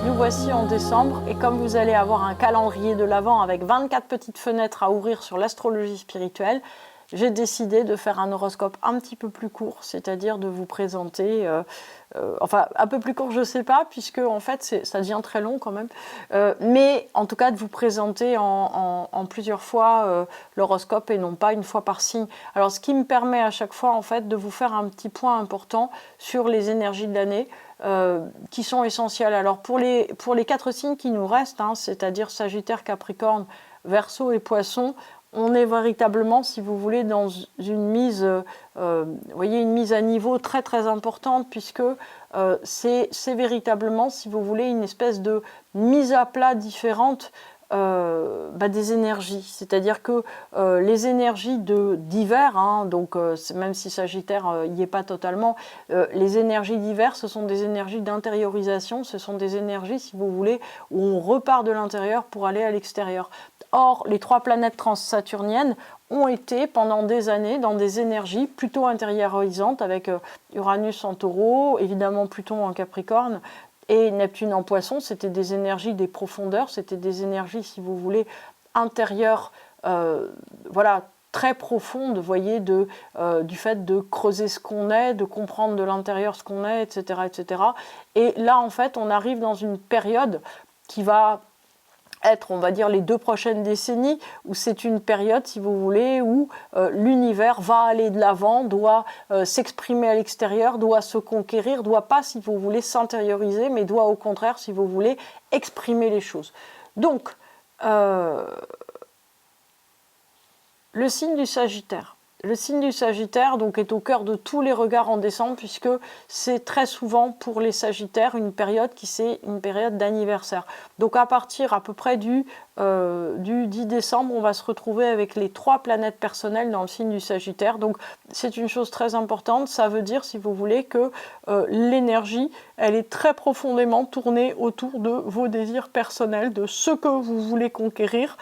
Nous voici en décembre et comme vous allez avoir un calendrier de l'Avent avec 24 petites fenêtres à ouvrir sur l'astrologie spirituelle, j'ai décidé de faire un horoscope un petit peu plus court, c'est-à-dire de vous présenter, enfin un peu plus court je ne sais pas, puisque en fait ça devient très long quand même, mais en tout cas de vous présenter en plusieurs fois l'horoscope et non pas une fois par signe. Alors ce qui me permet à chaque fois en fait de vous faire un petit point important sur les énergies de l'année, qui sont essentielles. Alors pour les 4 signes qui nous restent, hein, c'est-à-dire Sagittaire, Capricorne, Verseau et Poisson, on est véritablement, si vous voulez, dans une mise, voyez, une mise à niveau très très importante, puisque c'est véritablement, si vous voulez, une espèce de mise à plat différente des énergies. C'est-à-dire que les énergies d'hiver, hein, donc même si Sagittaire n'y est pas totalement, les énergies d'hiver, ce sont des énergies d'intériorisation, ce sont des énergies, si vous voulez, où on repart de l'intérieur pour aller à l'extérieur. Or, les 3 planètes transsaturniennes ont été pendant des années dans des énergies plutôt intériorisantes, avec Uranus en Taureau, évidemment Pluton en Capricorne, et Neptune en Poisson. C'était des énergies des profondeurs, c'était des énergies, si vous voulez, intérieures, voilà, très profondes, vous voyez, du fait de creuser ce qu'on est, de comprendre de l'intérieur ce qu'on est, etc., etc. Et là, en fait, on arrive dans une période qui va être, on va dire, les 2 prochaines décennies, où c'est une période, si vous voulez, où l'univers va aller de l'avant, doit s'exprimer à l'extérieur, doit se conquérir, doit pas, si vous voulez, s'intérioriser, mais doit au contraire, si vous voulez, exprimer les choses. Donc, le signe du Sagittaire. Le signe du Sagittaire donc, est au cœur de tous les regards en décembre, puisque c'est très souvent pour les Sagittaires une période une période d'anniversaire. Donc à partir à peu près du 10 décembre, on va se retrouver avec les 3 planètes personnelles dans le signe du Sagittaire. Donc c'est une chose très importante, ça veut dire, si vous voulez, que l'énergie, elle est très profondément tournée autour de vos désirs personnels, de ce que vous voulez conquérir,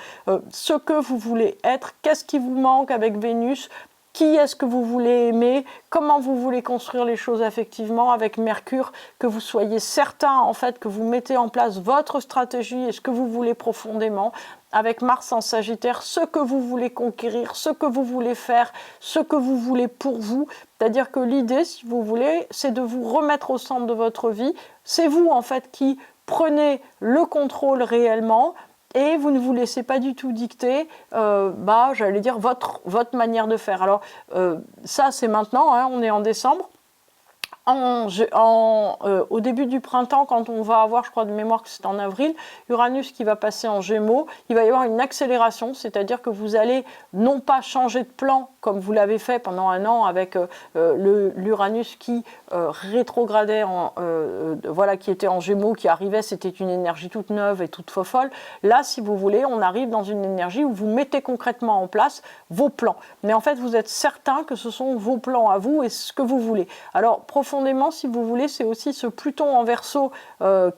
ce que vous voulez être, qu'est-ce qui vous manque avec Vénus, qui est-ce que vous voulez aimer, comment vous voulez construire les choses affectivement avec Mercure, que vous soyez certain en fait que vous mettez en place votre stratégie et ce que vous voulez profondément, avec Mars en Sagittaire, ce que vous voulez conquérir, ce que vous voulez faire, ce que vous voulez pour vous. C'est-à-dire que l'idée, si vous voulez, c'est de vous remettre au centre de votre vie. C'est vous en fait qui prenez le contrôle réellement, et vous ne vous laissez pas du tout dicter, j'allais dire, votre manière de faire. Alors, ça, c'est maintenant, hein, on est en décembre. Au début du printemps, quand on va avoir, je crois de mémoire que c'est en avril, Uranus qui va passer en Gémeaux, il va y avoir une accélération, c'est-à-dire que vous allez non pas changer de plan comme vous l'avez fait pendant un an avec l'Uranus qui rétrogradait, voilà, qui était en Gémeaux, qui arrivait, c'était une énergie toute neuve et toute folle. Là, si vous voulez, on arrive dans une énergie où vous mettez concrètement en place vos plans. Mais en fait, vous êtes certain que ce sont vos plans à vous et ce que vous voulez. Alors, profondément, si vous voulez, c'est aussi ce Pluton en Verseau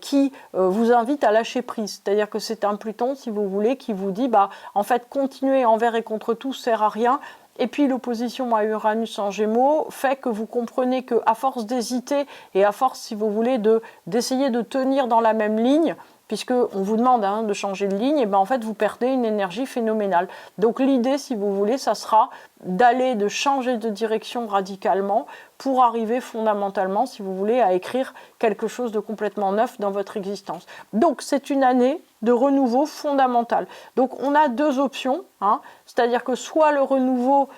qui vous invite à lâcher prise. C'est-à-dire que c'est un Pluton, si vous voulez, qui vous dit, en fait, continuer envers et contre tout sert à rien. Et puis l'opposition à Uranus en Gémeaux fait que vous comprenez qu'à force d'hésiter et à force, si vous voulez, d'essayer de tenir dans la même ligne, puisqu'on vous demande de changer de ligne, et en fait vous perdez une énergie phénoménale. Donc l'idée, si vous voulez, ça sera de changer de direction radicalement pour arriver fondamentalement, si vous voulez, à écrire quelque chose de complètement neuf dans votre existence. Donc c'est une année de renouveau fondamental. Donc on a 2 options, c'est-à-dire que soit le renouveau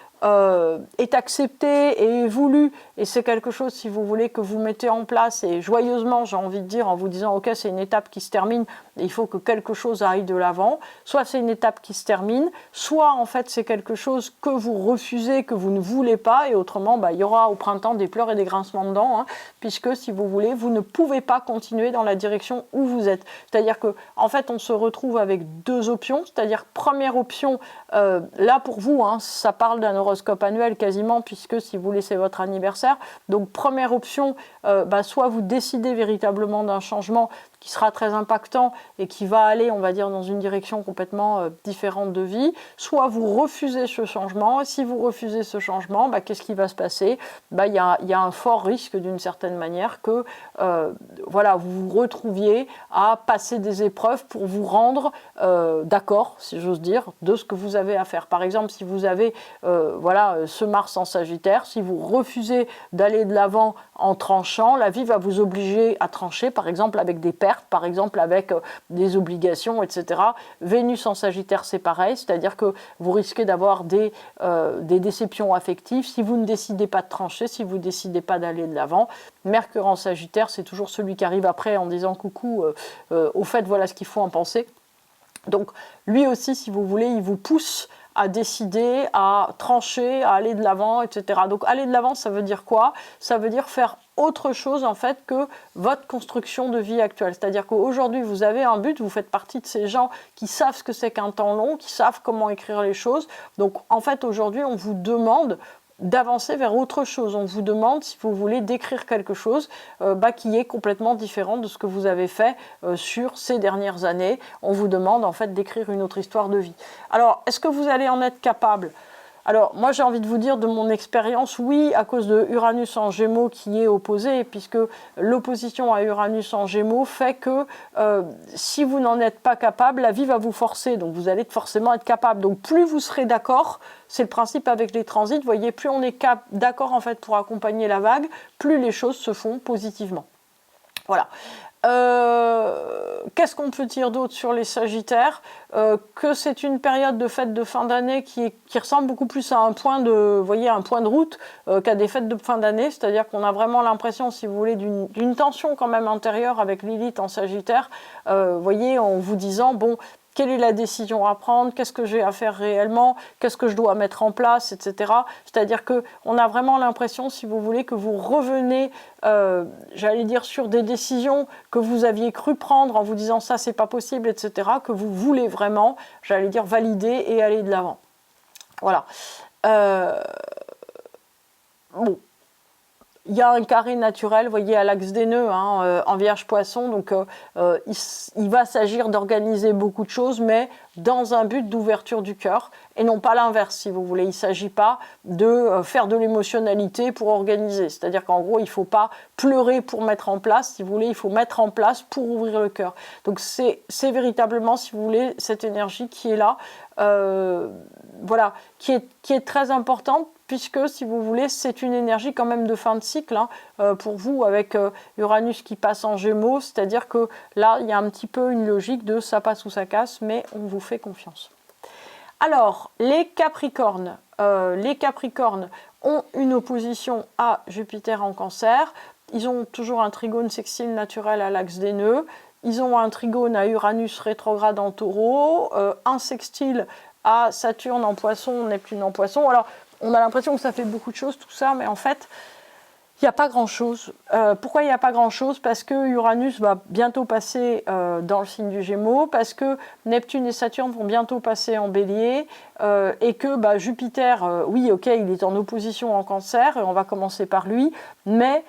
est accepté et est voulu, et c'est quelque chose, si vous voulez, que vous mettez en place, et joyeusement, j'ai envie de dire, en vous disant, ok, c'est une étape qui se termine, et il faut que quelque chose aille de l'avant, soit c'est une étape qui se termine, soit en fait c'est quelque chose que vous refusez, que vous ne voulez pas, et autrement, il y aura au printemps des pleurs et des grincements de dents, puisque, si vous voulez, vous ne pouvez pas continuer dans la direction où vous êtes. C'est-à-dire que, en fait, on se retrouve avec 2 options, c'est-à-dire, première option, là pour vous, ça parle d'un horoscope annuel quasiment, puisque si vous voulez c'est votre anniversaire. Donc première option, soit vous décidez véritablement d'un changement qui sera très impactant et qui va aller, on va dire, dans une direction complètement différente de vie, soit vous refusez ce changement. Et si vous refusez ce changement, qu'est-ce qui va se passer? Il y a un fort risque, d'une certaine manière, que vous vous retrouviez à passer des épreuves pour vous rendre d'accord, si j'ose dire, de ce que vous avez à faire. Par exemple, si vous avez ce Mars en Sagittaire, si vous refusez d'aller de l'avant en tranchant, la vie va vous obliger à trancher, par exemple avec des pertes, par exemple avec des obligations, etc. Vénus en Sagittaire, c'est pareil, c'est-à-dire que vous risquez d'avoir des déceptions affectives si vous ne décidez pas de trancher, si vous ne décidez pas d'aller de l'avant. Mercure en Sagittaire, c'est toujours celui qui arrive après en disant coucou, au fait, voilà ce qu'il faut en penser. Donc lui aussi, si vous voulez, il vous pousse à décider, à trancher, à aller de l'avant, etc. Donc aller de l'avant, ça veut dire quoi? Ça veut dire faire autre chose en fait que votre construction de vie actuelle. C'est-à-dire qu'aujourd'hui, vous avez un but, vous faites partie de ces gens qui savent ce que c'est qu'un temps long, qui savent comment écrire les choses. Donc en fait, aujourd'hui, on vous demande d'avancer vers autre chose. On vous demande, si vous voulez, d'écrire quelque chose qui est complètement différent de ce que vous avez fait sur ces dernières années. On vous demande en fait d'écrire une autre histoire de vie. Alors, est-ce que vous allez en être capable ? Alors, moi, j'ai envie de vous dire de mon expérience, oui, à cause de Uranus en Gémeaux qui est opposé, puisque l'opposition à Uranus en Gémeaux fait que si vous n'en êtes pas capable, la vie va vous forcer, donc vous allez forcément être capable. Donc, plus vous serez d'accord, c'est le principe avec les transits, vous voyez, plus on est d'accord en fait pour accompagner la vague, plus les choses se font positivement. Voilà. Qu'est-ce qu'on peut dire d'autre sur les Sagittaires? Que c'est une période de fête de fin d'année qui ressemble beaucoup plus à un point de route qu'à des fêtes de fin d'année, c'est-à-dire qu'on a vraiment l'impression, si vous voulez, d'une tension quand même intérieure avec Lilith en Sagittaire, voyez, en vous disant, bon, quelle est la décision à prendre, qu'est-ce que j'ai à faire réellement, qu'est-ce que je dois mettre en place, etc. C'est-à-dire qu'on a vraiment l'impression, si vous voulez, que vous revenez, j'allais dire, sur des décisions que vous aviez cru prendre en vous disant ça, c'est pas possible, etc., que vous voulez vraiment, j'allais dire, valider et aller de l'avant. Voilà. Bon. Il y a un carré naturel, vous voyez, à l'axe des nœuds, en Vierge-Poisson, donc il va s'agir d'organiser beaucoup de choses, mais dans un but d'ouverture du cœur, et non pas l'inverse, si vous voulez. Il ne s'agit pas de faire de l'émotionnalité pour organiser, c'est-à-dire qu'en gros, il ne faut pas pleurer pour mettre en place, si vous voulez, il faut mettre en place pour ouvrir le cœur. Donc c'est véritablement, si vous voulez, cette énergie qui est là, qui est très importante, puisque, si vous voulez, c'est une énergie quand même de fin de cycle pour vous, avec Uranus qui passe en Gémeaux, c'est-à-dire que là, il y a un petit peu une logique de ça passe ou ça casse, mais on vous fait confiance. Alors, les Capricornes ont une opposition à Jupiter en Cancer, ils ont toujours un trigone sextile naturel à l'axe des nœuds, ils ont un trigone à Uranus rétrograde en Taureau, un sextile à Saturne en Poisson, Neptune en Poisson. Alors, on a l'impression que ça fait beaucoup de choses, tout ça, mais en fait, il n'y a pas grand-chose. Pourquoi il n'y a pas grand-chose? Parce que Uranus va bientôt passer dans le signe du Gémeaux, parce que Neptune et Saturne vont bientôt passer en Bélier, et que Jupiter, oui, ok, il est en opposition en Cancer, et on va commencer par lui, mais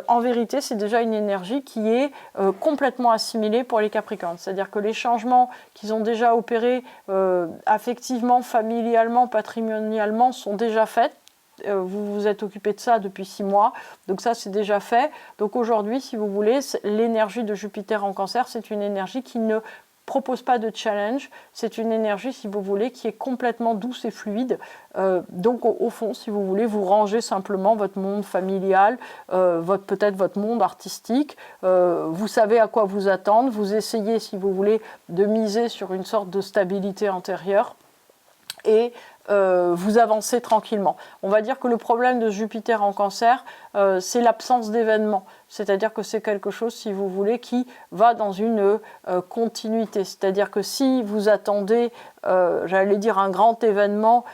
en vérité, c'est déjà une énergie qui est complètement assimilée pour les Capricornes. C'est-à-dire que les changements qu'ils ont déjà opérés affectivement, familialement, patrimonialement sont déjà faits. Vous vous êtes occupé de ça depuis 6 mois, donc ça c'est déjà fait. Donc aujourd'hui, si vous voulez, l'énergie de Jupiter en Cancer, c'est une énergie qui ne propose pas de challenge, c'est une énergie, si vous voulez, qui est complètement douce et fluide. Donc au fond, si vous voulez, vous rangez simplement votre monde familial, peut-être votre monde artistique, vous savez à quoi vous attendre, vous essayez, si vous voulez, de miser sur une sorte de stabilité intérieure, et vous avancez tranquillement. On va dire que le problème de Jupiter en Cancer, c'est l'absence d'événements. C'est-à-dire que c'est quelque chose, si vous voulez, qui va dans une continuité. C'est-à-dire que si vous attendez, j'allais dire, un grand événement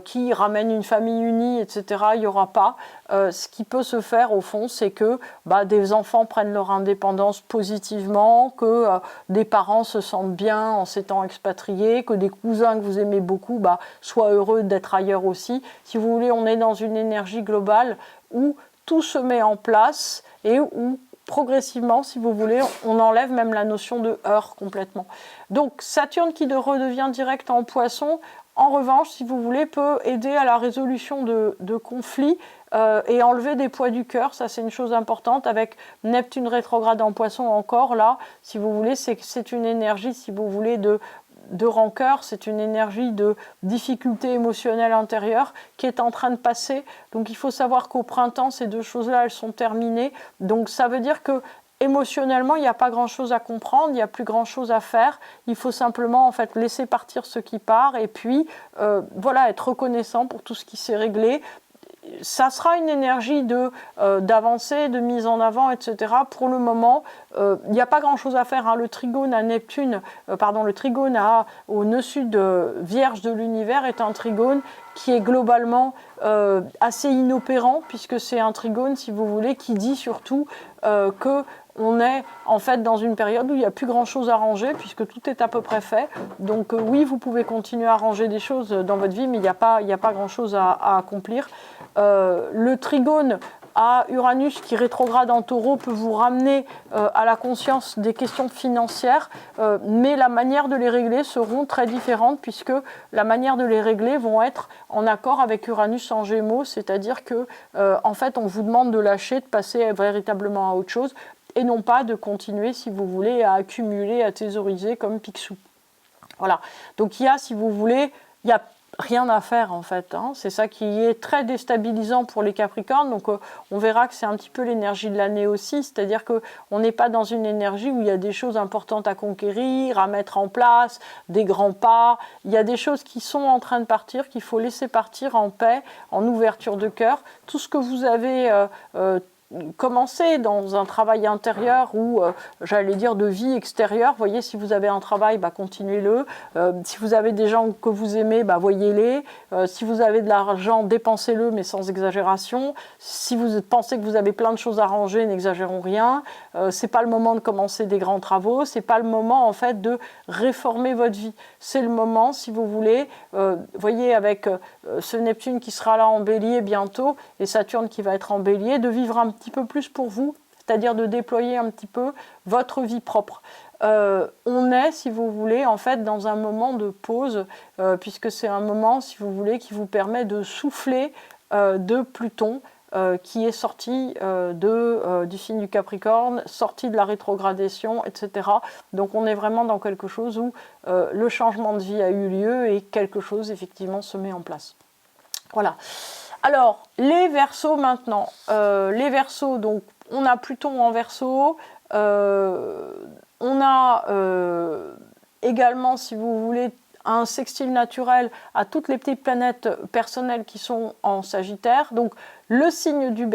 qui ramène une famille unie, etc., il n'y aura pas. Ce qui peut se faire, au fond, c'est que des enfants prennent leur indépendance positivement, que des parents se sentent bien en s'étant expatriés, que des cousins que vous aimez beaucoup soient heureux d'être ailleurs aussi. Si vous voulez, on est dans une énergie globale où tout se met en place et où progressivement, si vous voulez, on enlève même la notion de heure complètement. Donc Saturne qui redevient direct en Poisson, en revanche, si vous voulez, peut aider à la résolution de conflits et enlever des poids du cœur. Ça, c'est une chose importante. Avec Neptune rétrograde en Poisson encore, là, si vous voulez, c'est une énergie, si vous voulez, de rancœur, c'est une énergie de difficulté émotionnelle intérieure qui est en train de passer. Donc il faut savoir qu'au printemps, ces deux choses-là, elles sont terminées. Donc ça veut dire que émotionnellement, il n'y a pas grand-chose à comprendre, il n'y a plus grand-chose à faire. Il faut simplement en fait laisser partir ce qui part et puis voilà, être reconnaissant pour tout ce qui s'est réglé. Ça sera une énergie d'avancée, de mise en avant, etc. Pour le moment, il n'y a pas grand-chose à faire. Hein. Le trigone à Neptune, le trigone au nœud sud vierge de l'univers est un trigone qui est globalement assez inopérant, puisque c'est un trigone, si vous voulez, qui dit surtout que on est en fait dans une période où il n'y a plus grand-chose à ranger puisque tout est à peu près fait. Donc oui, vous pouvez continuer à ranger des choses dans votre vie, mais il n'y a pas grand-chose à accomplir. Le trigone à Uranus qui rétrograde en Taureau peut vous ramener à la conscience des questions financières, mais la manière de les régler seront très différentes puisque la manière de les régler vont être en accord avec Uranus en Gémeaux, c'est-à-dire que en fait on vous demande de lâcher, de passer véritablement à autre chose et non pas de continuer, si vous voulez, à accumuler, à thésauriser comme Picsou. Voilà. Donc il y a, si vous voulez, il n'y a rien à faire en fait. Hein. C'est ça qui est très déstabilisant pour les Capricornes. Donc on verra que c'est un petit peu l'énergie de l'année aussi. C'est-à-dire qu'on n'est pas dans une énergie où il y a des choses importantes à conquérir, à mettre en place, des grands pas. Il y a des choses qui sont en train de partir, qu'il faut laisser partir en paix, en ouverture de cœur. Tout ce que vous avez commencer dans un travail intérieur ou, j'allais dire, de vie extérieure. Vous voyez, si vous avez un travail, continuez-le. Si vous avez des gens que vous aimez, voyez-les. Si vous avez de l'argent, dépensez-le, mais sans exagération. Si vous pensez que vous avez plein de choses à ranger, n'exagérons rien. C'est pas le moment de commencer des grands travaux. C'est pas le moment, en fait, de réformer votre vie. C'est le moment, si vous voulez, voyez, avec ce Neptune qui sera là en Bélier bientôt et Saturne qui va être en Bélier, de vivre un petit peu plus pour vous, c'est-à-dire de déployer un petit peu votre vie propre. On est, si vous voulez, en fait, dans un moment de pause, puisque c'est un moment, si vous voulez, qui vous permet de souffler de Pluton, qui est sorti du signe du Capricorne, sorti de la rétrogradation, etc. Donc on est vraiment dans quelque chose où le changement de vie a eu lieu et quelque chose, effectivement, se met en place. Voilà. Alors, les Verseaux maintenant. Les Verseaux, donc, on a Pluton en Verseau. On a également, si vous voulez, un sextile naturel à toutes les petites planètes personnelles qui sont en Sagittaire. Donc, le signe du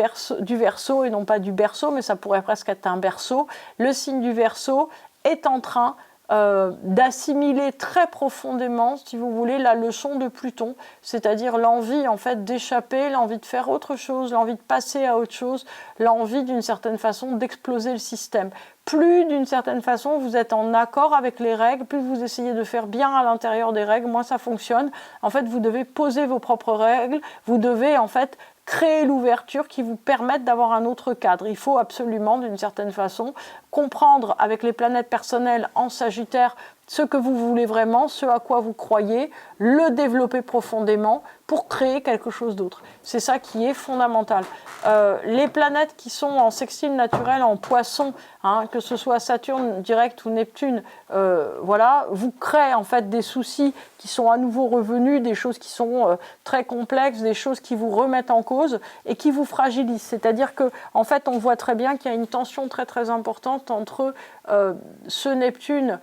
Verseau, et non pas du Berceau, mais ça pourrait presque être un berceau. Le signe du Verseau est en train d'assimiler très profondément, si vous voulez, la leçon de Pluton, c'est-à-dire l'envie en fait d'échapper, l'envie de faire autre chose, l'envie de passer à autre chose, l'envie d'une certaine façon d'exploser le système. Plus d'une certaine façon vous êtes en accord avec les règles, plus vous essayez de faire bien à l'intérieur des règles, moins ça fonctionne. En fait, vous devez poser vos propres règles, vous devez en fait créer l'ouverture qui vous permette d'avoir un autre cadre. Il faut absolument, d'une certaine façon, comprendre avec les planètes personnelles en Sagittaire ce que vous voulez vraiment, ce à quoi vous croyez, le développer profondément pour créer quelque chose d'autre. C'est ça qui est fondamental. Les planètes qui sont en sextile naturel, en Poisson, que ce soit Saturne direct ou Neptune, voilà, vous créez en fait des soucis qui sont à nouveau revenus, des choses qui sont très complexes, des choses qui vous remettent en cause et qui vous fragilisent. C'est-à-dire que, en fait, on voit très bien qu'il y a une tension très très importante entre ce Neptune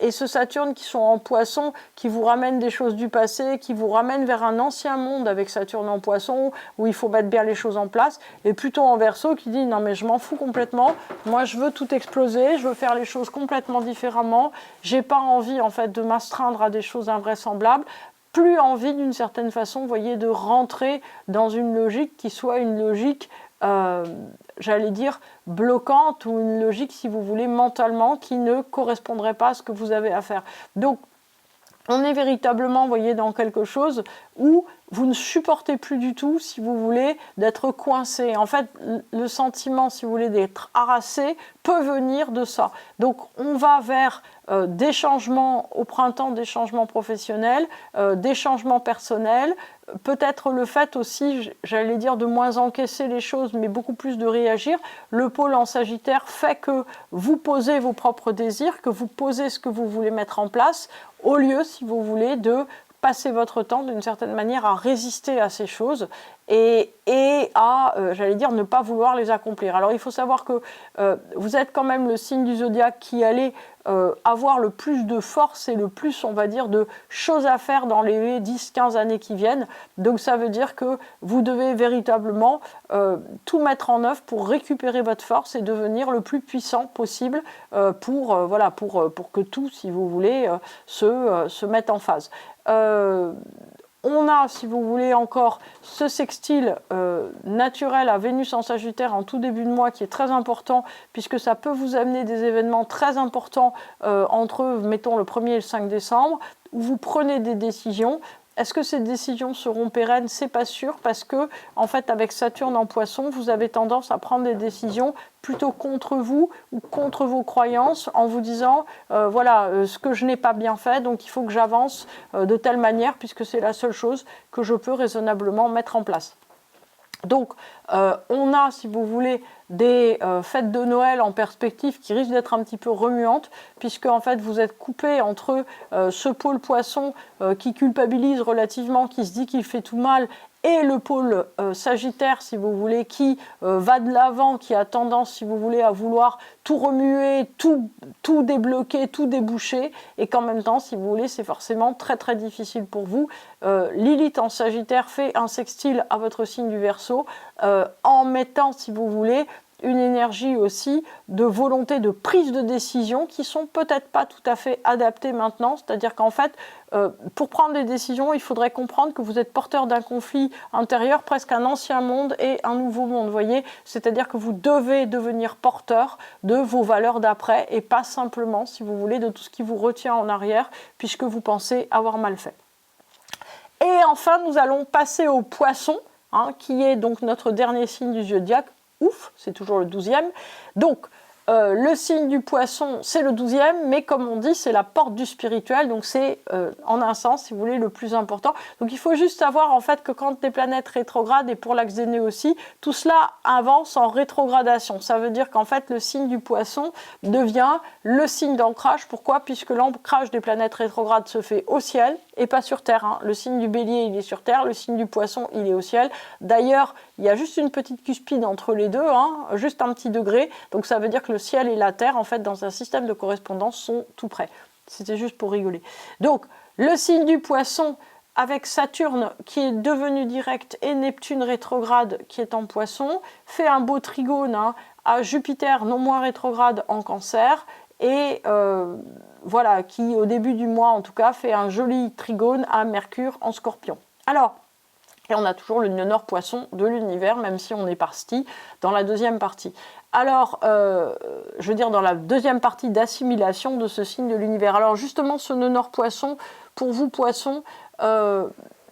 et ce Saturne qui sont en Poisson, qui vous ramènent des choses du passé, qui vous ramènent vers un ancien monde avec Saturne en Poisson, où il faut mettre bien les choses en place, et Pluton en Verseau qui dit non mais je m'en fous complètement, moi je veux tout exploser, je veux faire les choses complètement différemment, j'ai pas envie en fait de m'astreindre à des choses invraisemblables, plus envie d'une certaine façon, vous voyez, de rentrer dans une logique qui soit une logique j'allais dire bloquante ou une logique, si vous voulez, mentalement qui ne correspondrait pas à ce que vous avez à faire. Donc, on est véritablement, vous voyez, dans quelque chose où vous ne supportez plus du tout, si vous voulez, d'être coincé. En fait, le sentiment, si vous voulez, d'être harassé peut venir de ça. Donc, on va vers des changements au printemps, des changements professionnels, des changements personnels, peut-être le fait aussi, j'allais dire, de moins encaisser les choses, mais beaucoup plus de réagir. Le pôle en Sagittaire fait que vous posez vos propres désirs, que vous posez ce que vous voulez mettre en place, au lieu, si vous voulez, de passer votre temps d'une certaine manière à résister à ces choses et à, j'allais dire, ne pas vouloir les accomplir. Alors il faut savoir que vous êtes quand même le signe du zodiaque qui allait avoir le plus de force et le plus, on va dire, de choses à faire dans les 10-15 années qui viennent. Donc ça veut dire que vous devez véritablement tout mettre en œuvre pour récupérer votre force et devenir le plus puissant possible pour que tout, si vous voulez, se mette en phase. On a, si vous voulez, encore ce sextile naturel à Vénus en Sagittaire en tout début de mois qui est très important puisque ça peut vous amener des événements très importants entre, mettons, le 1er et le 5 décembre où vous prenez des décisions. Est-ce que ces décisions seront pérennes? C'est pas sûr parce que, en fait, avec Saturne en Poisson, vous avez tendance à prendre des décisions plutôt contre vous ou contre vos croyances en vous disant ce que je n'ai pas bien fait, donc il faut que j'avance de telle manière puisque c'est la seule chose que je peux raisonnablement mettre en place. Donc, on a, si vous voulez, des fêtes de Noël en perspective qui risquent d'être un petit peu remuantes, puisque en fait vous êtes coupé entre ce pôle poisson qui culpabilise relativement, qui se dit qu'il fait tout mal, et le pôle Sagittaire, si vous voulez, qui va de l'avant, qui a tendance, si vous voulez, à vouloir tout remuer, tout débloquer, tout déboucher, et qu'en même temps, si vous voulez, c'est forcément très très difficile pour vous. Lilith en Sagittaire fait un sextile à votre signe du Verseau, en mettant, si vous voulez, une énergie aussi de volonté de prise de décision qui sont peut-être pas tout à fait adaptées maintenant, c'est-à-dire qu'en fait, pour prendre des décisions, il faudrait comprendre que vous êtes porteur d'un conflit intérieur, presque un ancien monde et un nouveau monde, vous voyez, c'est-à-dire que vous devez devenir porteur de vos valeurs d'après et pas simplement, si vous voulez, de tout ce qui vous retient en arrière, puisque vous pensez avoir mal fait. Et enfin, nous allons passer au Poisson, qui est donc notre dernier signe du zodiaque. Ouf, c'est toujours le 12e. Donc, le signe du Poisson, c'est le 12e, mais comme on dit, c'est la porte du spirituel, donc c'est, en un sens, si vous voulez, le plus important. Donc, il faut juste savoir, en fait, que quand les planètes rétrogradent, et pour l'axe d'aîné aussi, tout cela avance en rétrogradation. Ça veut dire qu'en fait, le signe du Poisson devient le signe d'ancrage. Pourquoi? Puisque l'ancrage des planètes rétrogrades se fait au ciel, et pas sur Terre. Le signe du Bélier, il est sur Terre, le signe du Poisson, il est au ciel. D'ailleurs, il y a juste une petite cuspide entre les deux, juste un petit degré. Donc ça veut dire que le ciel et la Terre, en fait, dans un système de correspondance, sont tout près. C'était juste pour rigoler. Donc, le signe du Poisson, avec Saturne qui est devenu direct et Neptune rétrograde qui est en Poisson, fait un beau trigone à Jupiter non moins rétrograde en Cancer et qui au début du mois en tout cas fait un joli trigone à Mercure en Scorpion. Alors, et on a toujours le nœud nord Poisson de l'univers, même si on est parti dans la deuxième partie. Alors, je veux dire dans la deuxième partie d'assimilation de ce signe de l'univers. Alors justement, ce nœud nord Poisson, pour vous Poisson,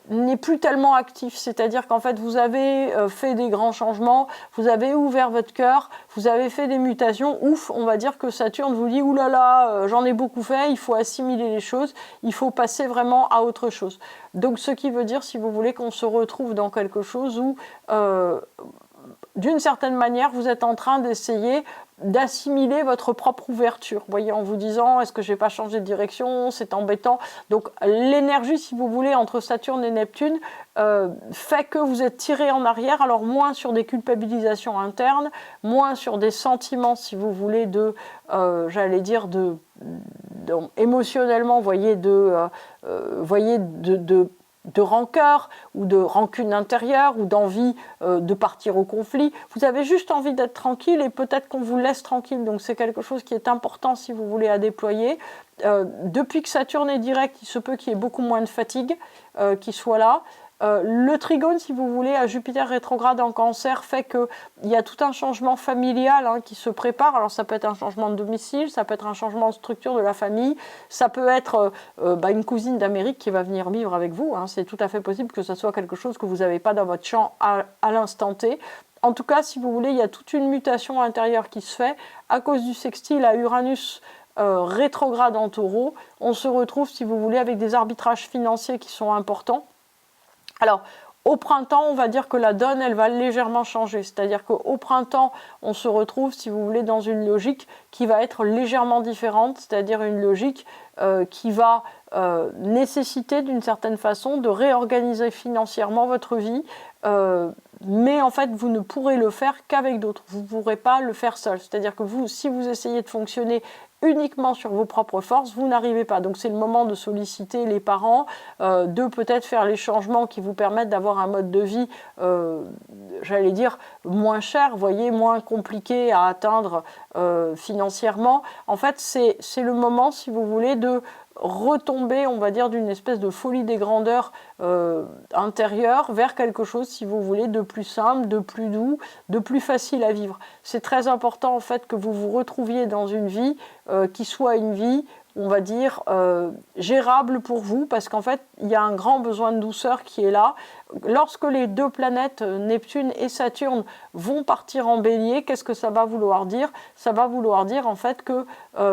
n'est plus tellement actif, c'est-à-dire qu'en fait vous avez fait des grands changements, vous avez ouvert votre cœur, vous avez fait des mutations, ouf, on va dire que Saturne vous dit oulala, j'en ai beaucoup fait, il faut assimiler les choses, il faut passer vraiment à autre chose. Donc ce qui veut dire, si vous voulez, qu'on se retrouve dans quelque chose où d'une certaine manière, vous êtes en train d'essayer d'assimiler votre propre ouverture. Vous voyez, en vous disant, est-ce que je n'ai pas changé de direction? C'est embêtant. Donc, l'énergie, si vous voulez, entre Saturne et Neptune fait que vous êtes tiré en arrière, alors moins sur des culpabilisations internes, moins sur des sentiments, si vous voulez, j'allais dire, émotionnellement, vous voyez, de rancœur ou de rancune intérieure ou d'envie de partir au conflit. Vous avez juste envie d'être tranquille et peut-être qu'on vous laisse tranquille. Donc c'est quelque chose qui est important si vous voulez à déployer. Depuis que Saturne est direct, il se peut qu'il y ait beaucoup moins de fatigue qui soit là. Le trigone, si vous voulez, à Jupiter rétrograde en Cancer fait qu'il y a tout un changement familial qui se prépare. Alors ça peut être un changement de domicile, ça peut être un changement de structure de la famille, ça peut être une cousine d'Amérique qui va venir vivre avec vous. C'est tout à fait possible que ce soit quelque chose que vous n'avez pas dans votre champ à l'instant T. En tout cas, si vous voulez, il y a toute une mutation intérieure qui se fait à cause du sextile à Uranus rétrograde en Taureau. On se retrouve, si vous voulez, avec des arbitrages financiers qui sont importants. Alors, au printemps, on va dire que la donne, elle va légèrement changer. C'est-à-dire qu'au printemps, on se retrouve, si vous voulez, dans une logique qui va être légèrement différente, c'est-à-dire une logique qui va nécessiter d'une certaine façon de réorganiser financièrement votre vie, mais en fait, vous ne pourrez le faire qu'avec d'autres. Vous ne pourrez pas le faire seul. C'est-à-dire que vous, si vous essayez de fonctionner uniquement sur vos propres forces, vous n'arrivez pas. Donc c'est le moment de solliciter les parents, de peut-être faire les changements qui vous permettent d'avoir un mode de vie, j'allais dire, moins cher, voyez, moins compliqué à atteindre financièrement. En fait, c'est le moment, si vous voulez, de retomber, on va dire, d'une espèce de folie des grandeurs intérieure vers quelque chose, si vous voulez, de plus simple, de plus doux, de plus facile à vivre. C'est très important, en fait, que vous vous retrouviez dans une vie qui soit une vie, on va dire, gérable pour vous, parce qu'en fait, il y a un grand besoin de douceur qui est là. Lorsque les deux planètes, Neptune et Saturne, vont partir en bélier, qu'est-ce que ça va vouloir dire? Ça va vouloir dire, en fait, que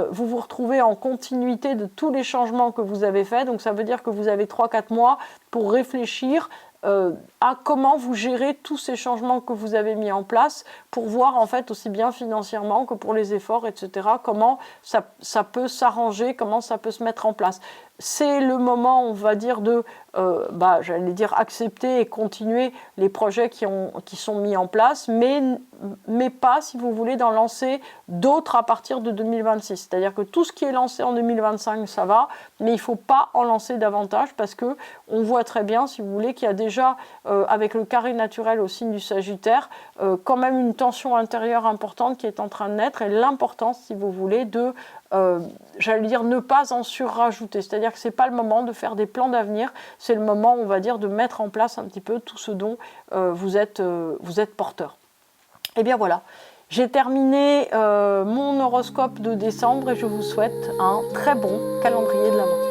vous vous retrouvez en continuité de tous les changements que vous avez faits. Donc, ça veut dire que vous avez 3-4 mois pour réfléchir à comment vous gérez tous ces changements que vous avez mis en place pour voir en fait aussi bien financièrement que pour les efforts, etc., comment ça peut s'arranger, comment ça peut se mettre en place. C'est le moment, on va dire, de, j'allais dire, accepter et continuer les projets qui sont mis en place, mais pas, si vous voulez, d'en lancer d'autres à partir de 2026. C'est-à-dire que tout ce qui est lancé en 2025, ça va, mais il ne faut pas en lancer davantage parce qu'on voit très bien, si vous voulez, qu'il y a déjà, avec le carré naturel au signe du Sagittaire, quand même une tension intérieure importante qui est en train de naître et l'importance, si vous voulez, de j'allais dire ne pas en surrajouter, c'est-à-dire que ce n'est pas le moment de faire des plans d'avenir, c'est le moment, on va dire, de mettre en place un petit peu tout ce dont vous êtes porteur. Et bien voilà, j'ai terminé mon horoscope de décembre et je vous souhaite un très bon calendrier de l'Avent.